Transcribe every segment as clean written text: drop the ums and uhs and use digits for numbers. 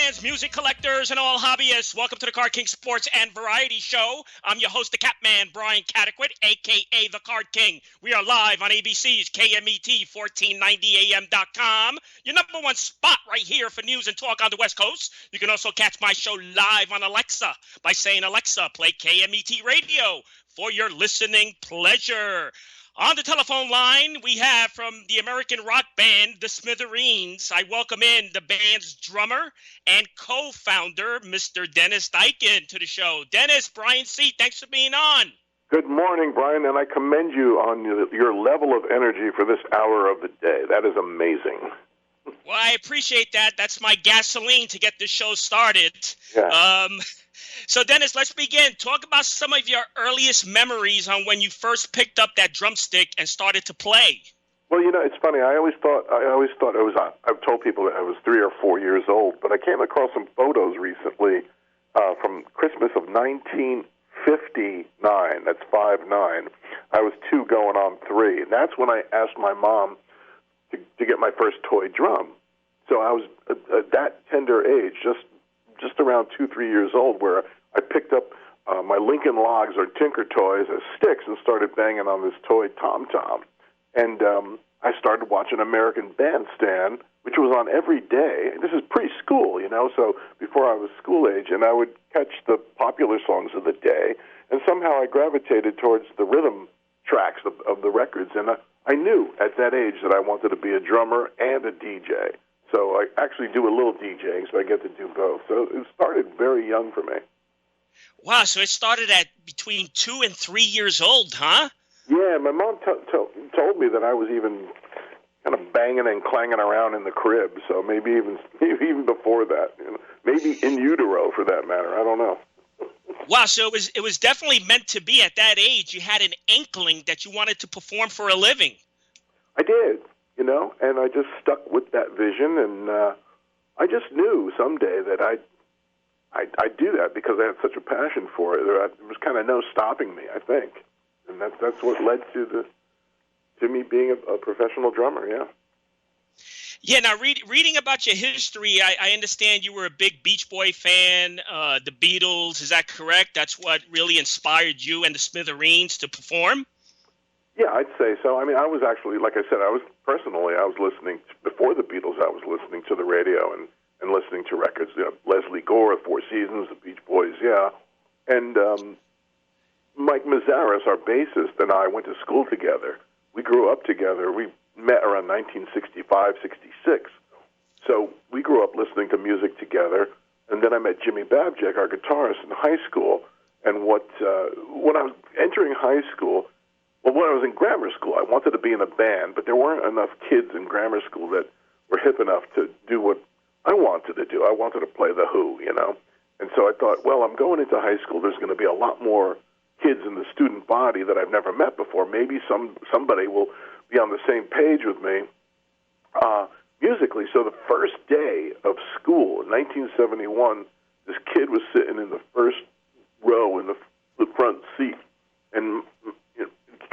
fans, music collectors, and all hobbyists. Welcome to the Card King Sports and Variety Show. I'm your host, the Catman, Brian Cataquet, a.k.a. the Card King. We are live on ABC's KMET 1490am.com. Your number one spot right here for news and talk on the West Coast. You can also catch my show live on Alexa by saying, Alexa, play KMET Radio for your listening pleasure. On the telephone line, we have from the American rock band, the Smithereens. I welcome in the band's drummer and co-founder, Mr. Dennis Diken, to the show. Dennis, Brian C., thanks for being on. Good morning, Brian, and I commend you on your level of energy for this hour of the day. That is amazing. Well, I appreciate that. That's my gasoline to get this show started. Yeah. So, Dennis, let's begin. Talk about some of your earliest memories on when you first picked up that drumstick and started to play. Well, you know, it's funny. I always thought I've told people that I was 3 or 4 years old, but I came across some photos recently from Christmas of 1959. That's 5'9". I was 2 going on 3. And that's when I asked my mom to get my first toy drum. So I was at that tender age, just around 2-3 years old, where I picked up my Lincoln Logs or Tinker Toys as sticks and started banging on this toy tom-tom. And I started watching American Bandstand, which was on every day. This is preschool, you know, so before I was school age, and I would catch the popular songs of the day, and somehow I gravitated towards the rhythm tracks of the records, and I knew at that age that I wanted to be a drummer and a DJ. So I actually do a little DJing, so I get to do both. So it started very young for me. Wow, so it started at between 2 and 3 years old, huh? Yeah, my mom told me that I was even kind of banging and clanging around in the crib, so maybe even before that. You know, maybe in utero, for that matter. I don't know. Wow, so it was definitely meant to be at that age. You had an inkling that you wanted to perform for a living. I did. You know, and I just stuck with that vision, and I just knew someday that I'd do that because I had such a passion for it. There was kind of no stopping me, I think, and that's what led to me being a professional drummer. Yeah. Yeah. Now, reading about your history, I understand you were a big Beach Boy fan, the Beatles. Is that correct? That's what really inspired you and the Smithereens to perform. Yeah, I'd say so. I mean, I was actually, like I said, I was listening, before the Beatles, I was listening to the radio and listening to records. You know, Leslie Gore, Four Seasons, the Beach Boys, yeah. And Mike Mazzaris, our bassist, and I went to school together. We grew up together. We met around 1965, 66. So we grew up listening to music together. And then I met Jimmy Babjak, our guitarist, in high school. And when I was entering high school, well, when I was in grammar school, I wanted to be in a band, but there weren't enough kids in grammar school that were hip enough to do what I wanted to do. I wanted to play The Who, you know. And so I thought, well, I'm going into high school. There's going to be a lot more kids in the student body that I've never met before. Maybe somebody will be on the same page with me musically. So the first day of school in 1971, this kid was sitting in the first row in the front seat, and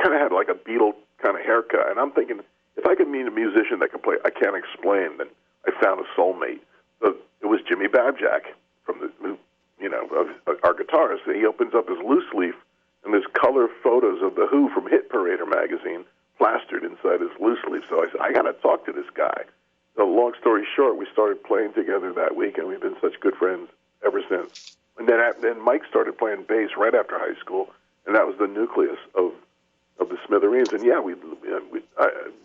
kind of had like a Beatle kind of haircut, and I'm thinking, if I could meet a musician that can play I Can't Explain, then I found a soulmate. So it was Jimmy Babjak, from our guitarist. He opens up his loose leaf, and there's color photos of the Who from Hit Parader magazine plastered inside his loose leaf. So I said, I got to talk to this guy. So long story short, we started playing together that week, and we've been such good friends ever since. And then Mike started playing bass right after high school, and that was the nucleus of the Smithereens. And yeah,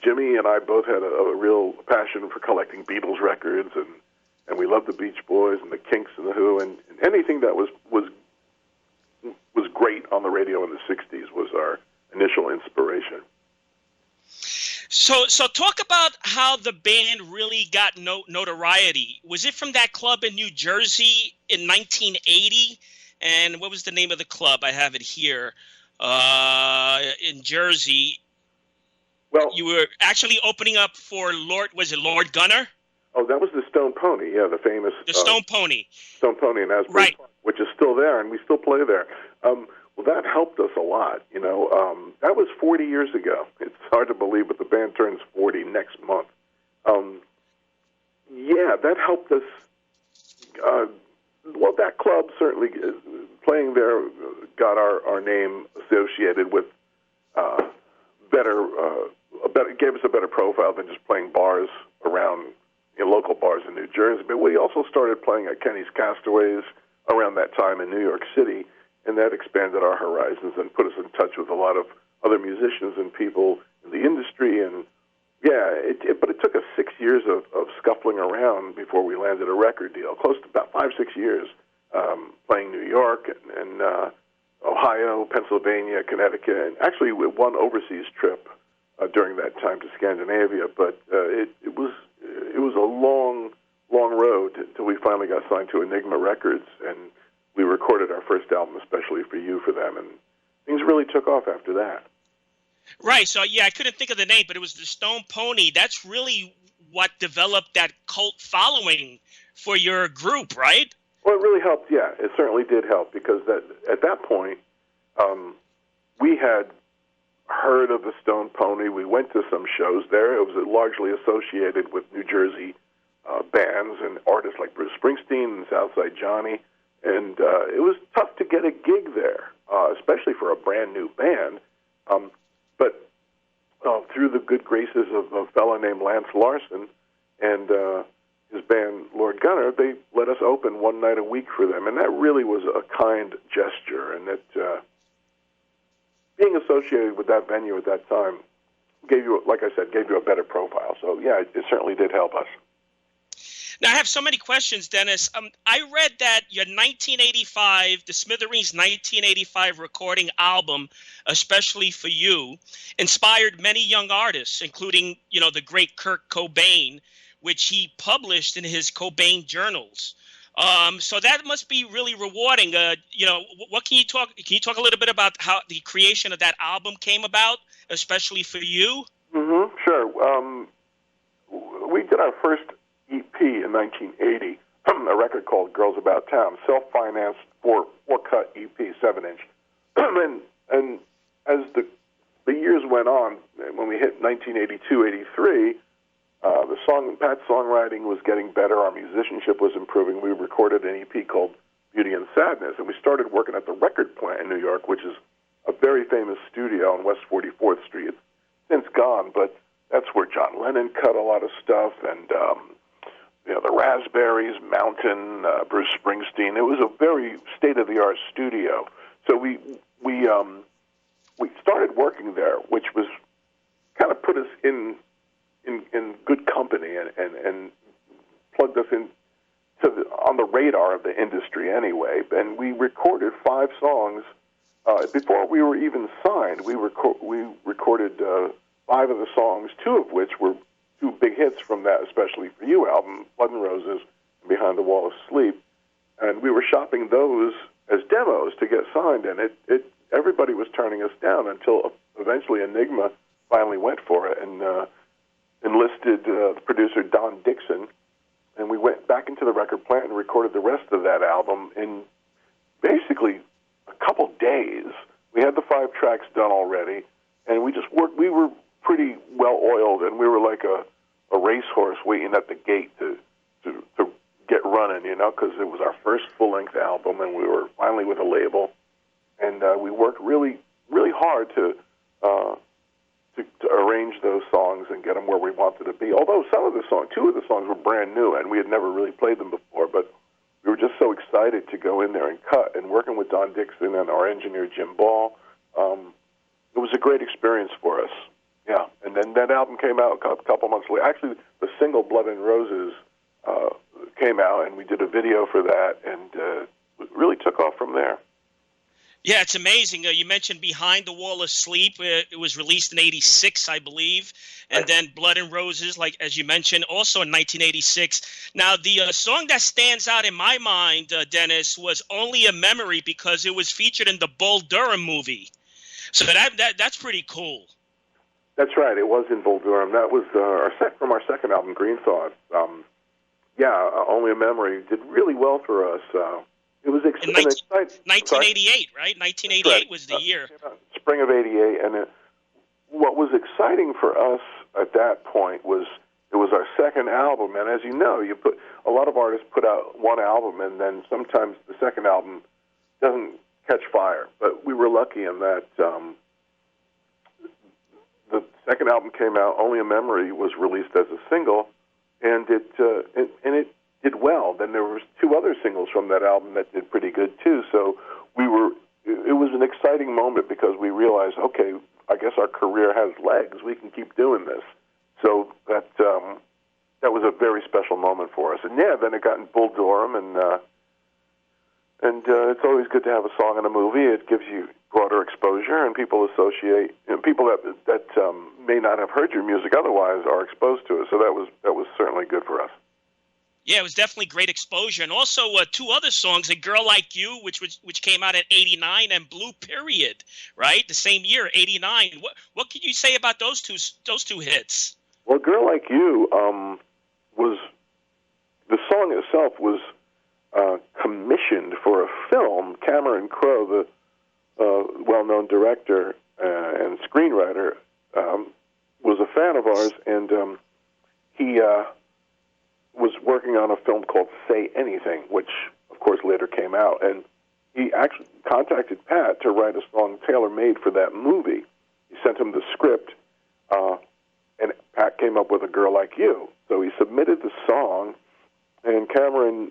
Jimmy and I both had a real passion for collecting Beatles records, and we loved the Beach Boys and the Kinks and the Who, and anything that was great on the radio in the 60s was our initial inspiration. So talk about how the band really got notoriety. Was it from that club in New Jersey in 1980? And what was the name of the club? I have it here. In Jersey. Well, you were actually opening up for Lord Gunner? Oh, that was the Stone Pony, yeah, the famous... The Stone Pony. Stone Pony in Asbury, right, Park, which is still there, and we still play there. Well, that helped us a lot, you know. That was 40 years ago. It's hard to believe, but the band turns 40 next month. Yeah, that helped us Well, that club certainly, playing there got our name associated with gave us a better profile than just playing bars around local bars in New Jersey. But we also started playing at Kenny's Castaways around that time in New York City, and that expanded our horizons and put us in touch with a lot of other musicians and people in the industry. And but it took us 6 years of scuffling around before we landed a record deal, close to about 5-6 years, playing New York and Ohio, Pennsylvania, Connecticut, and actually one overseas trip during that time to Scandinavia. But it was a long road until we finally got signed to Enigma Records, and we recorded our first album especially for you for them, and things really took off after that. Right. So, I couldn't think of the name, but it was the Stone Pony. That's really what developed that cult following for your group, right? Well, it really helped, yeah. It certainly did help, because at that point, we had heard of the Stone Pony. We went to some shows there. It was largely associated with New Jersey bands and artists like Bruce Springsteen and Southside Johnny, and it was tough to get a gig there, especially for a brand new band. But through the good graces of a fellow named Lance Larson and his band Lord Gunner, they let us open one night a week for them, and that really was a kind gesture. And that being associated with that venue at that time gave you, like I said, gave you a better profile. So yeah, it certainly did help us. Now, I have so many questions, Dennis. I read that your 1985, the Smithereens 1985 recording album, especially for you, inspired many young artists, including, the great Kurt Cobain, which he published in his Cobain journals. So that must be really rewarding. What can you talk? Can you talk a little bit about how the creation of that album came about, especially for you? Mm-hmm, sure. We did our first EP in 1980, a record called Girls About Town, self-financed four-cut EP, 7-inch. and as the years went on, when we hit 1982, 83, Pat's songwriting was getting better. Our musicianship was improving. We recorded an EP called Beauty and Sadness, and we started working at the Record Plant in New York, which is a very famous studio on West 44th Street. It's since gone, but that's where John Lennon cut a lot of stuff, and the Raspberries, Mountain, Bruce Springsteen. It was a very state-of-the-art studio. So we started working there, which was kind of put us in good company and plugged us in on the radar of the industry anyway. And we recorded 5 songs before we were even signed. We recorded 5 of the songs, 2 of which were 2 big hits from that Especially For You album, Blood and Roses and Behind the Wall of Sleep. And we were shopping those as demos to get signed, and everybody was turning us down until eventually Enigma finally went for it and enlisted the producer Don Dixon, and we went back into the record plant and recorded the rest of that album in basically a couple days. We had the 5 tracks done already, and we just worked. We were pretty well oiled, and we were like a racehorse waiting at the gate to get running, because it was our first full-length album, and we were finally with a label, and we worked really, really hard to arrange those songs and get them where we wanted to be. Although 2 of the songs were brand new, and we had never really played them before, but we were just so excited to go in there and cut, and working with Don Dixon and our engineer Jim Ball, it was a great experience for us. Yeah, and then that album came out a couple months later. Actually, the single Blood and Roses came out, and we did a video for that, and it really took off from there. Yeah, it's amazing. You mentioned Behind the Wall of Sleep. It was released in 86, I believe. And then Blood and Roses, like as you mentioned, also in 1986. Now, the song that stands out in my mind, Dennis, was Only a Memory, because it was featured in the Bull Durham movie. So that's pretty cool. That's right. It was in Bull Durham. That was from our second album, Green Thought. Only a Memory did really well for us. It was exciting. 1988, right? 1988 was the year. Spring of '88, and what was exciting for us at that point was It was our second album, and as you know, a lot of artists put out one album, and then sometimes the second album doesn't catch fire. But we were lucky in that the second album came out. Only a Memory was released as a single, and it did well. Then there was two other singles from that album that did pretty good too. So it was an exciting moment because we realized, okay, I guess our career has legs. We can keep doing this. So that was a very special moment for us. And yeah, then it got in Bull Durham, and it's always good to have a song in a movie. It gives you broader exposure, and people associate, people that may not have heard your music otherwise are exposed to it. So that was certainly good for us. Yeah, it was definitely great exposure. And also two other songs, A Girl Like You, which came out at 89, and Blue Period, right? The same year, 89. What can you say about those two hits? Well, Girl Like You was, the song itself was commissioned for a film. Cameron Crowe, the well-known director and screenwriter, was a fan of ours, and he was working on a film called Say Anything, which, of course, later came out. And he actually contacted Pat to write a song tailor-made for that movie. He sent him the script, and Pat came up with A Girl Like You. So he submitted the song, and Cameron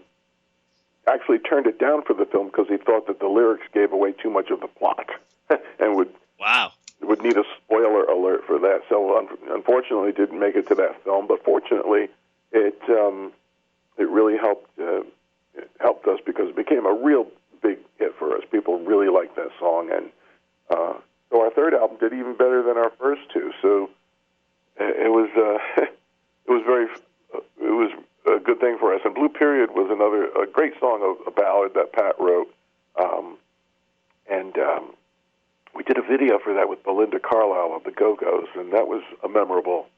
actually turned it down for the film because he thought that the lyrics gave away too much of the plot and would need a spoiler alert for that. So unfortunately, it didn't make it to that film, but fortunately, it really helped us because it became a real big hit for us. People really liked that song, and so our third album did even better than our first two. So it was a good thing for us. And Blue Period was a great song, a ballad that Pat wrote, and we did a video for that with Belinda Carlisle of the Go-Go's, and that was a memorable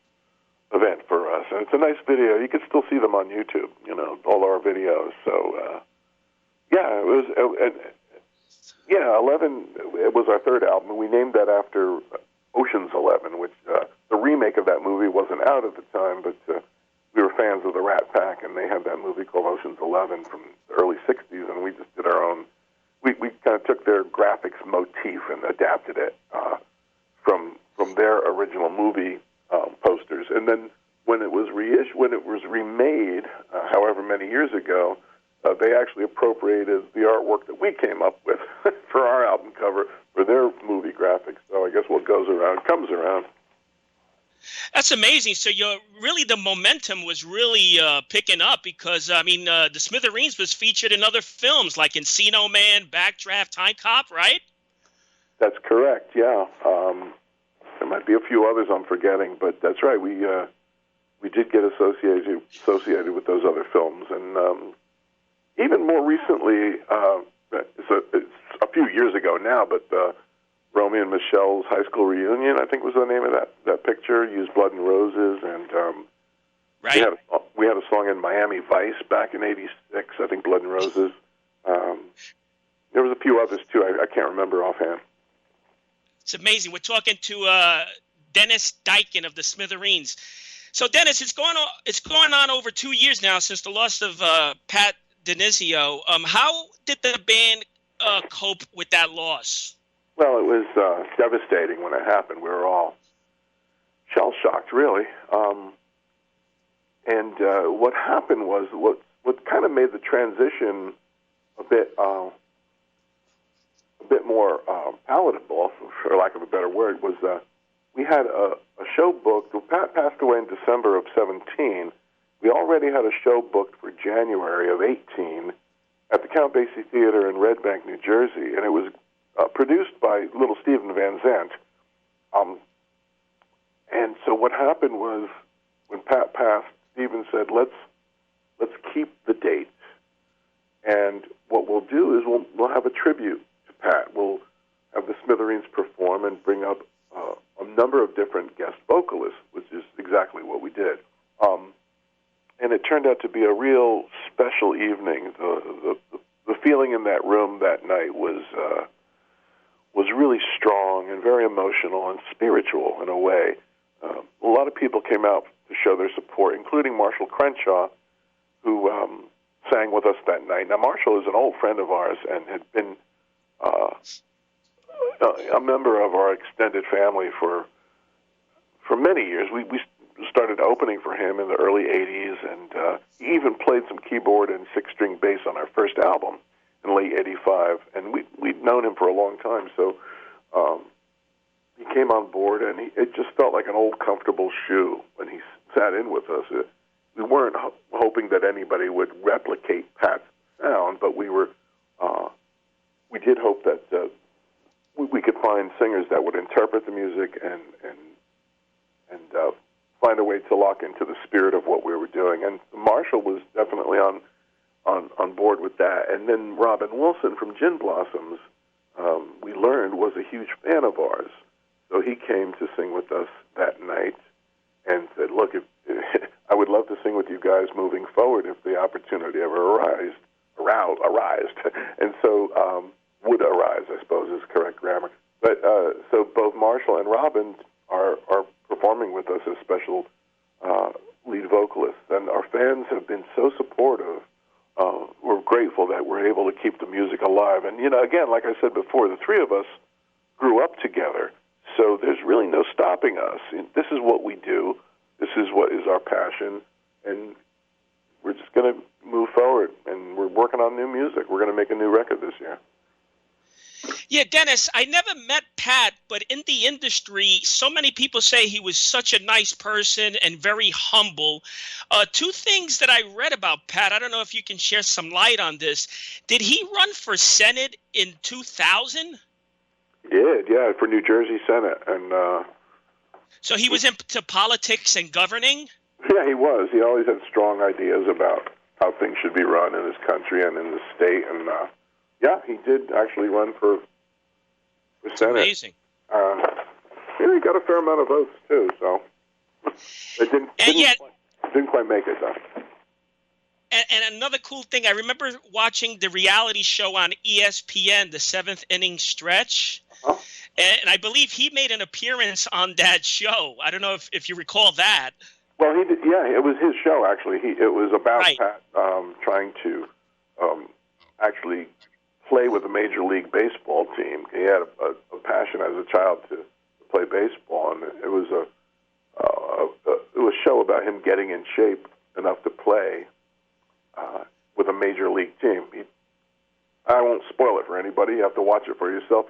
event for us. And it's a nice video. You can still see them on YouTube, all our videos. So, yeah, it was, 11, it was our third album, and we named that after Ocean's 11, which the remake of that movie wasn't out at the time, but we were fans of the Rat Pack, and they had that movie called Ocean's 11 from the early 60s, and we just did our own. We kind of took their graphics motif and adapted it from their original movie posters. And then when it was remade, however many years ago, they actually appropriated the artwork that we came up with for our album cover for their movie graphics. So I guess what goes around comes around. That's amazing. So the momentum was really picking up because, the Smithereens was featured in other films like Encino Man, Backdraft, Time Cop, right? That's correct, yeah. There might be a few others I'm forgetting, but that's right. We did get associated with those other films. And even more recently, it's a few years ago now, but Romeo and Michelle's High School Reunion, I think was the name of that picture, used Blood and Roses, and right. we had a song in Miami Vice back in '86, I think Blood and Roses. There was a few others, too. I can't remember offhand. It's amazing. We're talking to Dennis Diken of the Smithereens. So, Dennis, it's going on over 2 years now since the loss of Pat Denizio. How did the band cope with that loss? Well, it was devastating when it happened. We were all shell-shocked, really. And what happened was what kind of made the transition a bit more palatable, for lack of a better word, was we had a show booked. Pat passed away in December of 17. We already had a show booked for January of 18 at the Count Basie Theater in Red Bank, New Jersey, and it was produced by little Stephen Van Zandt. And so what happened was when Pat passed, Stephen said, let's keep the date. And what we'll do is we'll have a tribute to Pat. We'll have the Smithereens perform and bring up a number of different guest vocalists, which is exactly what we did. And it turned out to be a real special evening. The feeling in that room that night was really strong and very emotional and spiritual in a way. A lot of people came out to show their support, including Marshall Crenshaw, who sang with us that night. Now, Marshall is an old friend of ours and had been a member of our extended family for many years. We started opening for him in the early 80s, and he even played some keyboard and six-string bass on our first album in late 85, and we'd known him for a long time, so he came on board, and it just felt like an old, comfortable shoe when he sat in with us. We weren't hoping that anybody would replicate Pat's sound, but we did hope that we could find singers that would interpret the music and find a way to lock into the spirit of what we were doing. And Marshall was definitely on board with that. And then Robin Wilson from Gin Blossoms, we learned, was a huge fan of ours. So he came to sing with us that night and said, look, I would love to sing with you guys moving forward if the opportunity ever arised. And so would arise, I suppose, is correct grammar. But so both Marshall and Robin are performing with us as special lead vocalists, and our fans have been so supportive. We're grateful that we're able to keep the music alive. And, again, like I said before, the three of us grew up together, so there's really no stopping us. This is what we do. This is what is our passion, and we're just going to move forward, and we're working on new music. We're going to make a new record this year. Yeah, Dennis, I never met Pat, but in the industry, so many people say he was such a nice person and very humble. Two things that I read about Pat, I don't know if you can share some light on this. Did he run for Senate in 2000? He did, yeah, for New Jersey Senate. And so he was into politics and governing? Yeah, he was. He always had strong ideas about how things should be run in this country and in the state. And yeah, he did actually run for Senate. Amazing. Yeah, he got a fair amount of votes too. So it didn't quite make it though. And another cool thing, I remember watching the reality show on ESPN, the seventh inning stretch. Uh-huh. And I believe he made an appearance on that show. I don't know if you recall that. Well, he did. Yeah, it was his show actually. It was about right. Pat trying to actually play with a Major League Baseball team. He had a passion as a child to play baseball, and it was a show about him getting in shape enough to play with a Major League team. I won't spoil it for anybody. You have to watch it for yourself.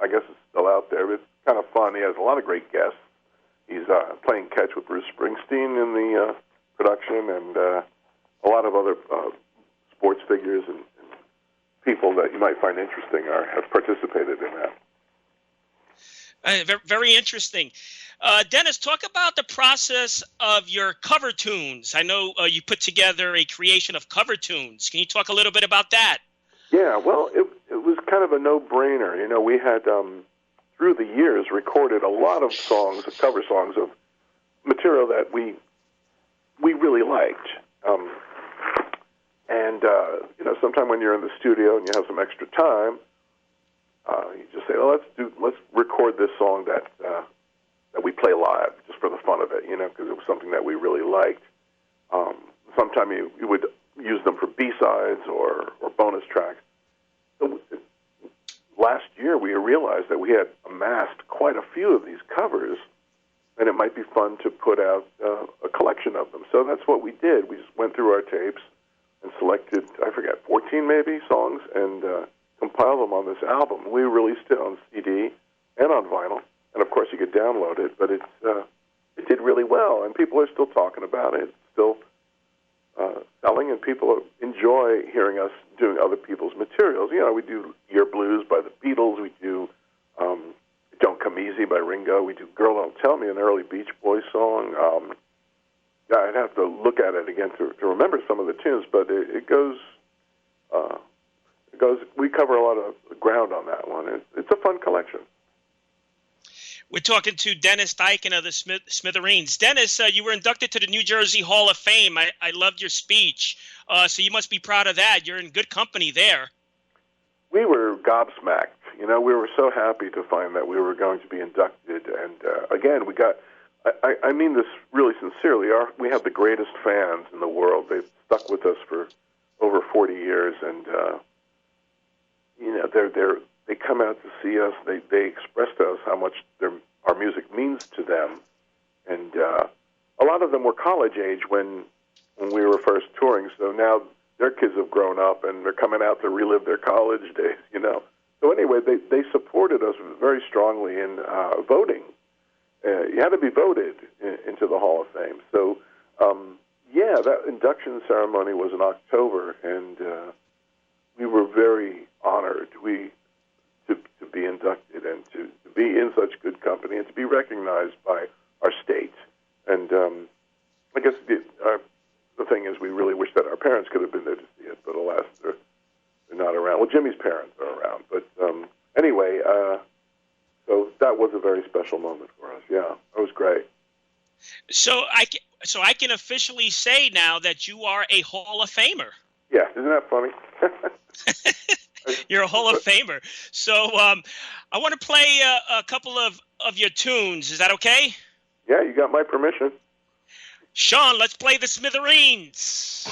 I guess it's still out there. It's kind of fun. He has a lot of great guests. He's playing catch with Bruce Springsteen in the production, and a lot of other sports figures and people that you might find interesting have participated in that. Very interesting. Dennis, talk about the process of your cover tunes. I know you put together a creation of cover tunes. Can you talk a little bit about that? Yeah, well, it was kind of a no-brainer. We had, through the years, recorded a lot of songs, cover songs of material that we really liked. And sometime when you're in the studio and you have some extra time, you just say, "Oh, let's record this song that we play live, just for the fun of it," because it was something that we really liked. Sometime you would use them for B-sides or bonus tracks. So last year, we realized that we had amassed quite a few of these covers, and it might be fun to put out a collection of them. So that's what we did. We just went through our tapes and selected, 14 maybe songs, and compiled them on this album. We released it on CD and on vinyl, and of course you could download it, but it did really well, and people are still talking about it. It's still selling, and people enjoy hearing us doing other people's materials. We do Year Blues by the Beatles, we do Don't Come Easy by Ringo, we do Girl Don't Tell Me, an early Beach Boys song. I'd have to look at it again to remember some of the tunes, but it goes. We cover a lot of ground on that one. It's a fun collection. We're talking to Dennis Diken of the Smithereens. Dennis, you were inducted to the New Jersey Hall of Fame. I loved your speech, so you must be proud of that. You're in good company there. We were gobsmacked. We were so happy to find that we were going to be inducted, and again, we got I mean this really sincerely. We have the greatest fans in the world. They've stuck with us for over 40 years, and they come out to see us. They express to us how much our music means to them, and a lot of them were college age when we were first touring. So now their kids have grown up, and they're coming out to relive their college days. So anyway, they supported us very strongly in voting. You had to be voted into the Hall of Fame. So, that induction ceremony was in October, and we were very honored to be inducted and to be in such good company and to be recognized by our state. And I guess the thing is, we really wish that our parents could have been there to see it, but alas, they're not around. Well, Jimmy's parents are around, but anyway, so that was a very special moment for us. Yeah, it was great. So I can officially say now that you are a Hall of Famer. Yeah, isn't that funny? You're a Hall of Famer. So I want to play a couple of your tunes. Is that okay? Yeah, you got my permission. Sean, let's play the Smithereens.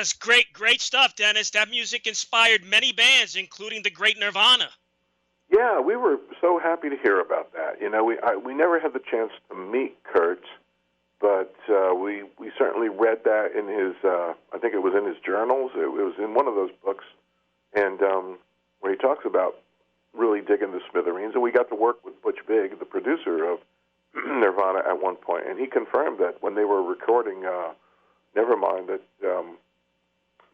That's great stuff, Dennis. That music inspired many bands, including the great Nirvana. Yeah, we were so happy to hear about that. We never had the chance to meet Kurt, but we certainly read that in his, I think it was in his journals. It was in one of those books, and where he talks about really digging the Smithereens. And we got to work with Butch Vig, the producer of Nirvana, at one point, and he confirmed that when they were recording Nevermind, that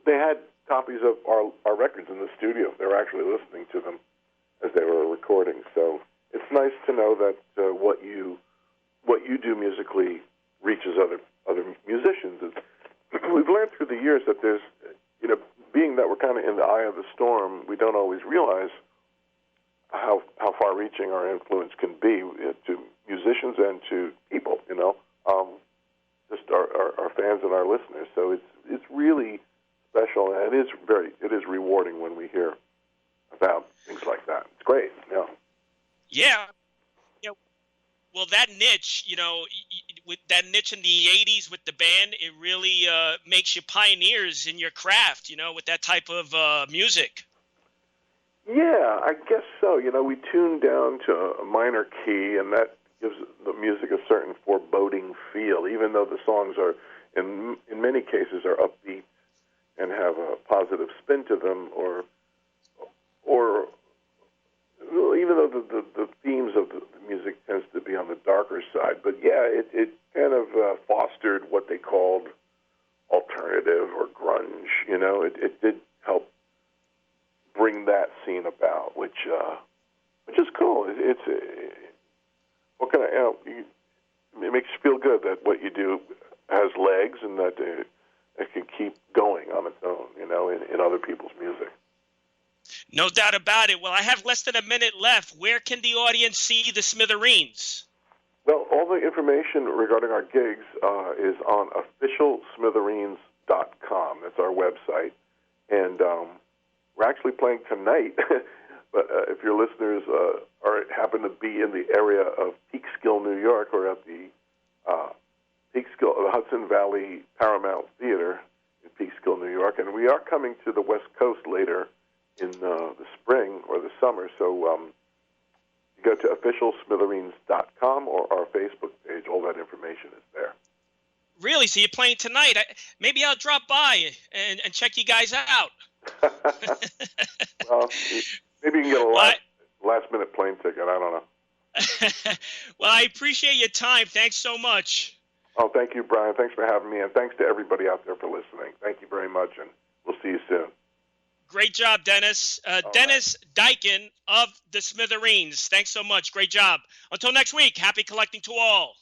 they had copies of our records in the studio. They were actually listening to them as they were recording. So it's nice to know that what you do musically reaches other musicians. We've learned through the years that there's, being that we're kind of in the eye of the storm, we don't always realize how far-reaching our influence can be to musicians and to people, just our fans and our listeners. So it's really special, and it is rewarding when we hear about things like that. It's great, yeah. Yeah. Well, that niche, with that niche in the 80s with the band, it really makes you pioneers in your craft, with that type of music. Yeah, I guess so. We tune down to a minor key, and that gives the music a certain foreboding feel, even though the songs are, in many cases, are upbeat and have a positive spin to them, or even though the themes of the music tends to be on the darker side. But yeah, it kind of fostered what they called alternative or grunge. It did help bring that scene about, which is cool. It's what can it makes you feel good that what you do has legs and that it can keep going on its own, in other people's music. No doubt about it. Well, I have less than a minute left. Where can the audience see the Smithereens? Well, all the information regarding our gigs is on officialsmithereens.com. That's our website. And we're actually playing tonight. But if your listeners happen to be in the area of Peekskill, New York, or at the the Hudson Valley Paramount Theater in Peekskill, New York, and we are coming to the West Coast later in the spring or the summer. So you go to officialsmithereens.com or our Facebook page. All that information is there. Really? So you're playing tonight? Maybe I'll drop by and check you guys out. Well, maybe you can get a last-minute plane ticket. I don't know. Well, I appreciate your time. Thanks so much. Oh, thank you, Brian. Thanks for having me, and thanks to everybody out there for listening. Thank you very much, and we'll see you soon. Great job, Dennis. Dennis Diken of the Smithereens. Thanks so much. Great job. Until next week, happy collecting to all.